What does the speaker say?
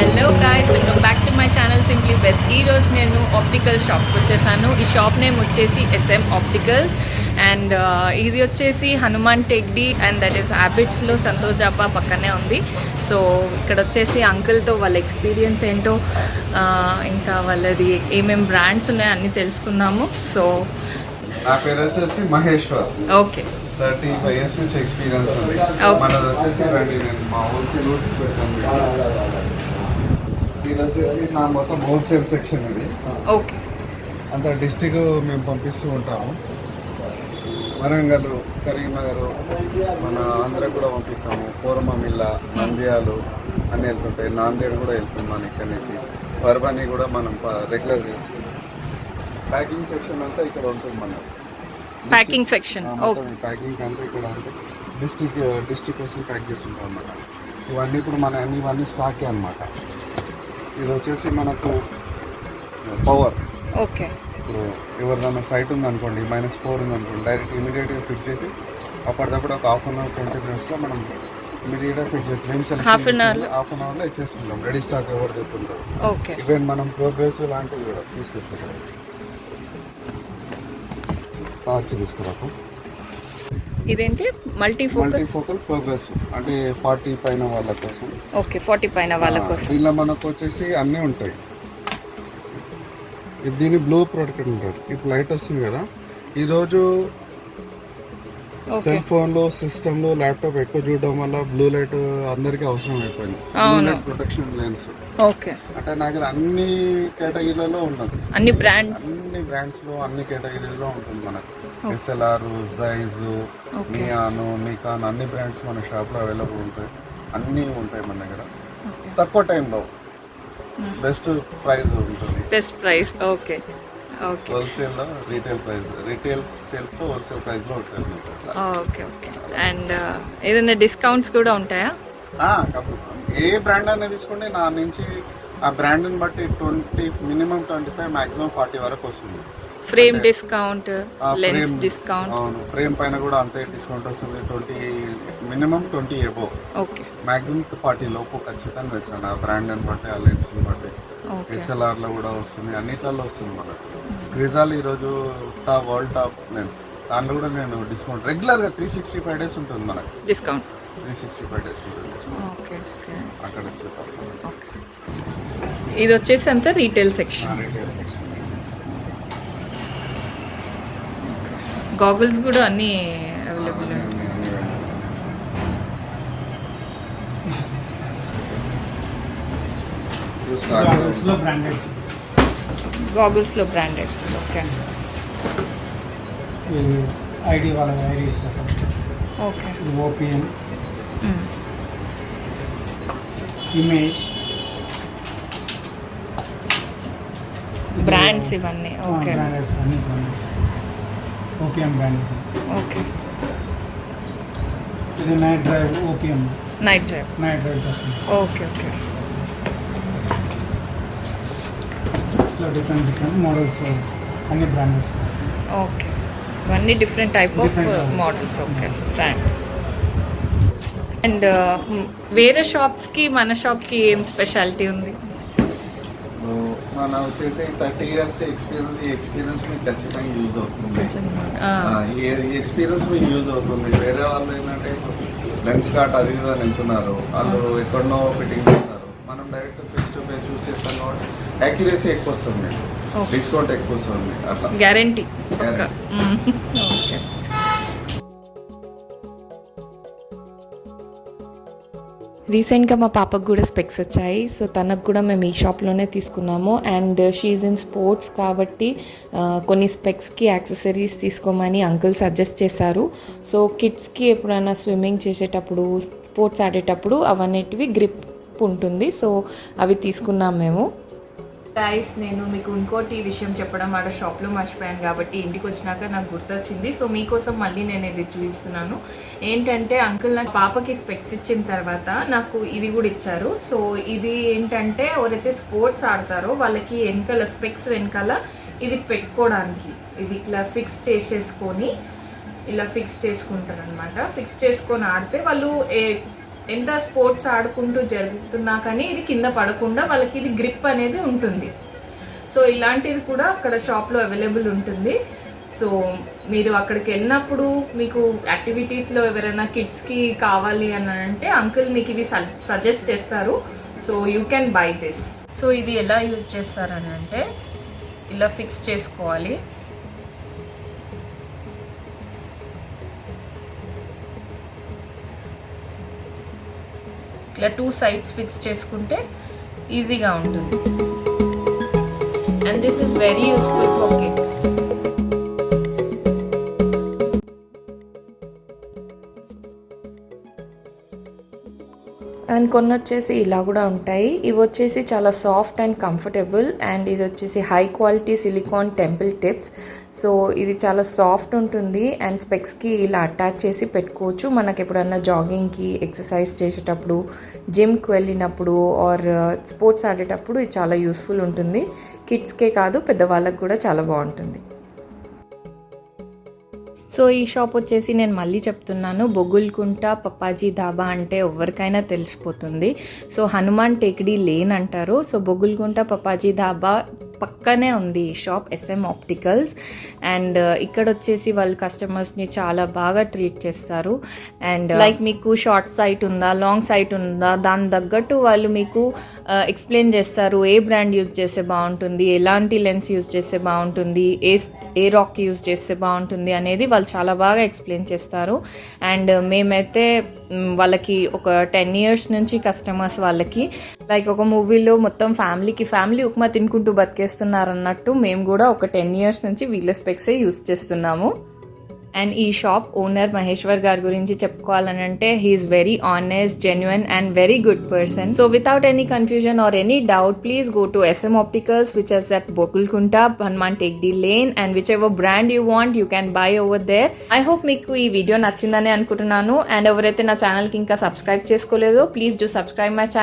Hello guys, welcome back to my channel simply best. ఈరోజు నేను optical షాప్కి వచ్చేసాను. ఈ షాప్ నేమ్ వచ్చేసి SM ఆప్టికల్స్ అండ్ ఇది వచ్చేసి Hanuman Tekdi and that is హ్యాబిట్స్లో సంతోష్ డాబా పక్కనే ఉంది. సో ఇక్కడ వచ్చేసి అంకుల్తో వాళ్ళ ఎక్స్పీరియన్స్ ఏంటో ఇంకా వాళ్ళది ఏమేమి బ్రాండ్స్ ఉన్నాయో అన్నీ తెలుసుకుందాము. సో నా పేరు వచ్చేసి మహేశ్వర్. ఓకే, 35 years నుంచి ఎక్స్పీరియన్స్ ఉంది. మనది వచ్చేసి రండి, నేను మా హోల్సేల్ పెట్టాను. ఇది వచ్చేసి నా మొత్తం హోల్సేల్ సెక్షన్. ఇది ఓకే, అంత డిస్టిక్ మేము పంపిస్తూ ఉంటాము. వరంగల్, కరీంనగర్, మన ఆంధ్ర కూడా పంపిస్తాము. కోరమమిల్ల, నంద్యాలు అన్నీ వెళ్తుంటాయి. నాందేడ్ కూడా వెళ్తున్నాను ఇక్కడి నుంచి. పర్వాని కూడా మనం రెగ్యులర్ చేస్తాం. ప్యాకింగ్ సెక్షన్ అంతా ఇక్కడ ఉంటుంది. మనం ప్యాకింగ్ సెక్షన్ ప్యాకింగ్ అంతా ఇక్కడ అంటే డిస్టిక్ కోసం ప్యాక్ చేస్తుంటాం అన్నమాట. ఇవన్నీ ఇప్పుడు ఇవన్నీ స్టాకే అన్నమాట. ఇది వచ్చేసి మనకు పవర్. ఓకే, ఇప్పుడు ఎవరిదైనా సైట్ ఉందనుకోండి, -4 ఉందనుకోండి, డైరెక్ట్ ఇమీడియట్గా ఫిట్ చేసి అప్పటిదప్పుడు ఒక హాఫ్ అన్ అవర్ 20 minutesలో మనం ఇమీడియట్గా ఫిట్ చేసి హాఫ్ అన్ అవర్లో ఇచ్చేసుకుంటాం. రెడీ స్టాక్ ఎవరు తెస్తుంటారు. ఓకే, ఈవెన్ మనం ప్రోగ్రెస్ లాంటివి కూడా తీసుకొచ్చుకుంటాం. టార్చ్ తీసుకురాకు. ఇదేంటి మల్టీఫోకల్ ప్రోగ్రెస్ అంటే 40 పైన వాళ్ళ కోసం. ఓకే, 40 పైన వాళ్ళ కోసం. దీనిలో మనకు వచ్చేసి అన్నీ ఉంటాయి. దీని బ్లూ ప్రొటెక్ట్ ఉంటుంది. ఇప్పుడు లైట్ వస్తుంది కదా, ఈరోజు సెల్ ఫోన్లో, సిస్టంలో, ల్యాప్టాప్ ఎక్కువ చూడడం వల్ల బ్లూ లైట్ అందరికీ అవసరం అయిపోయింది. Blue light protection lens. Okay, అంటే నా దగ్గర అన్ని కేటగిరీలలో ఉన్నది. అన్ని బ్రాండ్స్ లో అన్ని కేటగిరీలో ఉంటుంది మనకు. SLR, Zeiss, నియాన్, నికాన్ అన్ని బ్రాండ్స్ మన షాప్ లో అవైలబుల్ ఉంటాయి. అన్నీ ఉంటాయి మన దగ్గర. తక్కువ టైంలో బెస్ట్ ప్రైస్ ఉంటుంది. Best price. Okay, okay. Wholesale లో రీటైల్ సేల్స్ లో హోల్సేల్ ప్రైస్ లో ఉంటుంది. Okay, okay. అండ్ ఏదైనా డిస్కౌంట్స్ కూడా ఉంటాయా? ఏ బ్రాండ్ అనేది తీసుకోండి, నా నుంచి ఆ బ్రాండ్ని బట్టి 20, మినిమం 25, మాక్సిమం 40 వరకు వస్తుంది. Frame discount, lens discount. అవును, ఫ్రేమ్ పైన కూడా అంతే డిస్కౌంట్ వస్తుంది. 20, మినిమం 20 అబోవ్. ఓకే, మాక్సిమం 40 లోపు ఖచ్చితంగా వేస్తాను. ఆ బ్రాండ్ అని బట్టి, ఆ లెన్స్ బట్టి. SLR లో కూడా వస్తుంది, అన్నిట్లలో వస్తుంది మనకు. గ్రిజాల్ ఈరోజు వరల్డ్ టాప్ లెన్స్, దాంట్లో కూడా నేను డిస్కౌంట్ రెగ్యులర్గా 365 days ఉంటుంది మనకు డిస్కౌంట్. 365 days ఉంటుంది డిస్కౌంట్. Okay, okay. అక్కడ వచ్చేటప్పుడు ఇది వచ్చేసి అంతా రీటైల్ సెక్షన్. గాగుల్స్ కూడా అన్నీ అవైలబుల్ ఉంటాయి. గాగుల్స్లో బ్రాండెడ్. ఓకే, ఐడి వాళ్ళ IDs. Okay, OPM, image brands ఇవన్నీ. ఓకే, బ్రాండెడ్స్, అన్ని బ్రాండెడ్స్. OPM brand. ఓకే, ఇది night drive. OPM night drive వస్తుంది. Okay, okay. ఇట్లా డిఫరెంట్ మోడల్స్, అన్ని బ్రాండెడ్స్. ఓకే, ఇవన్నీ different type of models. Okay, brands. And వేరే షాప్స్కి మన షాప్కి ఏం స్పెషాలిటీ ఉంది? మన వచ్చేసి 30 years ఎక్స్పీరియన్స్. ఈ ఎక్స్పీరియన్స్ మీకు ఖచ్చితంగా యూజ్ అవుతుంది. ఈ ఎక్స్పీరియన్స్ మీకు యూజ్ అవుతుంది. వేరే వాళ్ళు ఏంటంటే లెన్స్ కార్ట్ అది ఇది అని వెళ్తున్నారు, వాళ్ళు ఎక్కడనో ఫిట్టింగ్ చేస్తారు. మనం డైరెక్ట్ ఫేస్ టు ఫేస్ చూస్ చేస్తాం కాబట్టి యాక్యురసీ ఎక్కువ వస్తుంది, డిస్కౌంట్ ఎక్కువ వస్తుంది. అట్లా గ్యారంటీ. ఓకే. రీసెంట్గా మా పాపకు కూడా స్పెక్స్ వచ్చాయి. సో తనకు కూడా మేము ఈ షాప్లోనే తీసుకున్నాము. అండ్ షీఈ్ ఇన్ స్పోర్ట్స్ కాబట్టి కొన్ని స్పెక్స్కి యాక్సెసరీస్ తీసుకోమని అంకుల్ సజెస్ట్ చేశారు. సో కిడ్స్కి ఎప్పుడైనా స్విమ్మింగ్ చేసేటప్పుడు, స్పోర్ట్స్ ఆడేటప్పుడు అవన్నిటివి గ్రిప్ ఉంటుంది. సో అవి తీసుకున్నాం మేము. గైస్, నేను మీకు ఇంకోటి విషయం చెప్పడం ఆడ షాప్లో మర్చిపోయాను కాబట్టి ఇంటికి వచ్చినాక నాకు గుర్తొచ్చింది. సో మీకోసం మళ్ళీ నేను ఇది చూపిస్తున్నాను. ఏంటంటే అంకుల్ నా పాపకి స్పెక్స్ ఇచ్చిన తర్వాత నాకు ఇది కూడా ఇచ్చారు. సో ఇది ఏంటంటే ఎవరైతే స్పోర్ట్స్ ఆడతారో వాళ్ళకి వెనకాల స్పెక్స్ వెనకాల ఇది పెట్టుకోవడానికి, ఇది ఇట్లా ఫిక్స్ చేసేసుకొని ఇలా ఫిక్స్ చేసుకుంటారు అనమాట. ఫిక్స్ చేసుకొని ఆడితే వాళ్ళు ఎంత స్పోర్ట్స్ ఆడుకుంటూ జరుగుతున్నా కానీ ఇది కింద పడకుండా వాళ్ళకి ఇది గ్రిప్ అనేది ఉంటుంది. సో ఇలాంటిది కూడా అక్కడ షాప్లో అవైలబుల్ ఉంటుంది. సో మీరు అక్కడికి వెళ్ళినప్పుడు మీకు యాక్టివిటీస్లో ఎవరైనా కిడ్స్కి కావాలి అని అంటే అంకుల్ మీకు ఇది సజెస్ట్ చేస్తారు. So you can buy this. So ఇది ఎలా యూజ్ చేస్తారని అంటే ఇలా ఫిక్స్ చేసుకోవాలి. ఇట్లా 2 సైడ్స్ ఫిక్స్ చేసుకుంటే ఈజీగా ఉంటుంది. And this is very useful for kids. And కొన్ని వచ్చేసి ఇలా కూడా ఉంటాయి. ఇవి వచ్చేసి చాలా సాఫ్ట్ అండ్ కంఫర్టబుల్. అండ్ ఇది వచ్చేసి high quality silicon temple tips. So ఇది చాలా సాఫ్ట్ ఉంటుంది అండ్ స్పెక్స్కి ఇలా అటాచ్ చేసి పెట్టుకోవచ్చు. మనకు ఎప్పుడన్నా జాగింగ్కి, ఎక్సర్సైజ్ చేసేటప్పుడు, జిమ్కి వెళ్ళినప్పుడు ఆర్ స్పోర్ట్స్ ఆడేటప్పుడు ఇది చాలా యూస్ఫుల్ ఉంటుంది. కిడ్స్కే కాదు పెద్దవాళ్ళకి కూడా చాలా బాగుంటుంది. సో ఈ షాప్ వచ్చేసి నేను మళ్ళీ చెప్తున్నాను, బొగుల్కుంట పప్పాజీ ధాబా అంటే ఎవరికైనా తెలిసిపోతుంది. సో హనుమాన్ టేక్డీ లేన్ అంటారు. సో బొగుల్కుంట పప్పాజీ ధాబా పక్కనే ఉంది ఈ షాప్, SM ఆప్టికల్స్. అండ్ ఇక్కడ వచ్చేసి వాళ్ళు కస్టమర్స్ని చాలా బాగా ట్రీట్ చేస్తారు. అండ్ లైక్ మీకు షార్ట్ సైట్ ఉందా, లాంగ్ సైట్ ఉందా, దాని తగ్గట్టు వాళ్ళు మీకు ఎక్స్ప్లెయిన్ చేస్తారు. ఏ బ్రాండ్ యూజ్ చేస్తే బాగుంటుంది, ఎలాంటి లెన్స్ యూజ్ చేస్తే బాగుంటుంది, ఏ రాక్ యూజ్ చేస్తే బాగుంటుంది అనేది వాళ్ళు చాలా బాగా ఎక్స్ప్లెయిన్ చేస్తారు. అండ్ మేమైతే వాళ్ళకి ఒక 10 years నుంచి కస్టమర్స్. వాళ్ళకి లైక్ ఒక మూవీలో మొత్తం ఫ్యామిలీ ఉప్మా తినుకుంటూ బతికేస్తున్నారు అన్నట్టు మేము కూడా ఒక 10 years నుంచి వీళ్ళ స్పెక్సే యూజ్ చేస్తున్నాము. అండ్ ఈ షాప్ ఓనర్ మహేశ్వర్ గారి గురించి చెప్పుకోవాలని అంటే he's very honest, genuine and very good person. So without any confusion or any doubt, please go to SM Opticals, which is at Bokulkunta, Hanuman Tekdi Lane, and whichever brand you want, you can buy over there. I hope మీకు ఈ video నచ్చిందని అనుకుంటున్నాను. And ఎవరైతే నా ఛానల్కి ఇంకా subscribe చేసుకోలేదో please do subscribe my channel.